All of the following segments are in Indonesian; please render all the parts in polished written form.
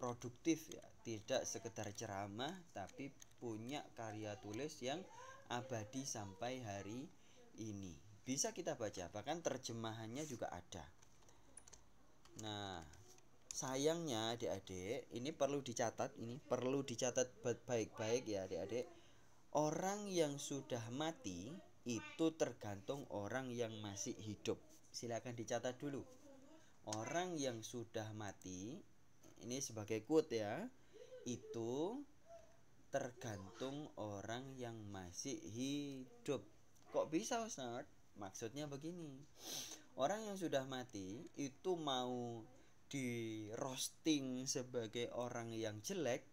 produktif ya, tidak sekedar ceramah tapi punya karya tulis yang abadi sampai hari ini. Bisa kita baca, bahkan terjemahannya juga ada. Nah, sayangnya adik-adik, ini perlu dicatat, baik-baik ya adik-adik. Orang yang sudah mati itu tergantung orang yang masih hidup. Silakan dicatat dulu. Orang yang sudah mati, ini sebagai quote ya, itu tergantung orang yang masih hidup. Kok bisa Ustaz? Maksudnya begini. Orang yang sudah mati itu mau di roasting sebagai orang yang jelek,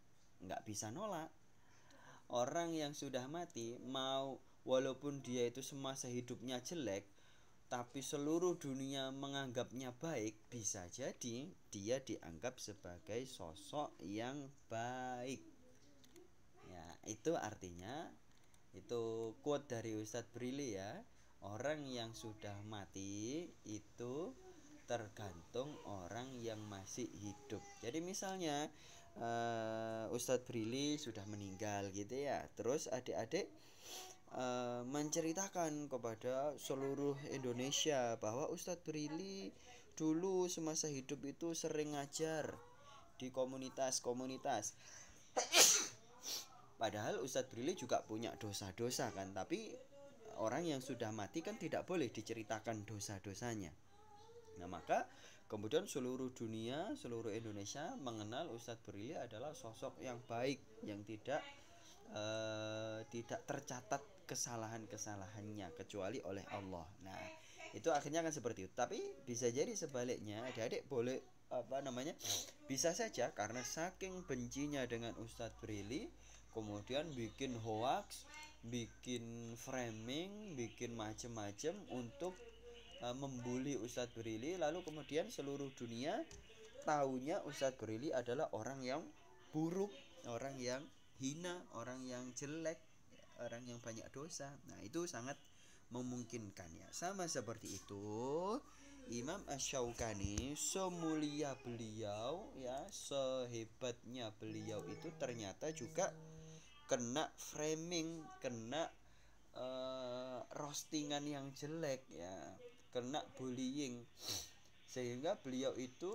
nggak bisa nolak. Orang yang sudah mati mau, walaupun dia itu semasa hidupnya jelek, tapi seluruh dunia menganggapnya baik, bisa jadi dia dianggap sebagai sosok yang baik. Ya, itu artinya, itu quote dari Ustadz Brili ya. Orang yang sudah mati itu tergantung orang yang masih hidup. Jadi misalnya Ustadz Brili sudah meninggal gitu ya. Terus adik-adik menceritakan kepada seluruh Indonesia bahwa Ustadz Brili dulu semasa hidup itu sering ngajar di komunitas-komunitas. Padahal Ustadz Brili juga punya dosa-dosa kan, tapi orang yang sudah mati kan tidak boleh diceritakan dosa-dosanya. Nah, maka kemudian seluruh dunia, seluruh Indonesia mengenal Ustadz Brili adalah sosok yang baik, yang tidak tercatat kesalahan-kesalahannya kecuali oleh Allah. Nah, itu akhirnya kan seperti itu. Tapi bisa jadi sebaliknya, adik-adik boleh bisa saja karena saking bencinya dengan Ustadz Brili, kemudian bikin hoax, bikin framing, bikin macem-macem untuk membuli Ustadz Brili, lalu kemudian seluruh dunia taunya Ustadz Brili adalah orang yang buruk, orang yang hina, orang yang jelek, orang yang banyak dosa. Nah, itu sangat memungkinkan ya. Sama seperti itu Imam Asy-Syaukani, semulia beliau ya, sehebatnya beliau itu ternyata juga kena framing, kena roastingan yang jelek ya, kena bullying, sehingga beliau itu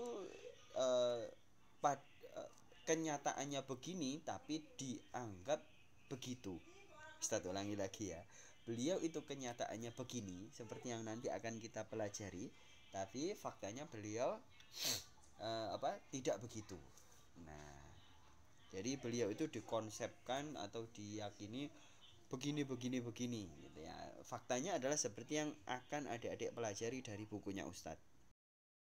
kenyataannya begini tapi dianggap begitu. Ustaz ulangi lagi ya, beliau itu kenyataannya begini seperti yang nanti akan kita pelajari, tapi faktanya beliau tidak begitu. Nah, jadi beliau itu dikonsepkan atau diyakini begini gitu ya. Faktanya adalah seperti yang akan adik-adik pelajari dari bukunya Ustadz.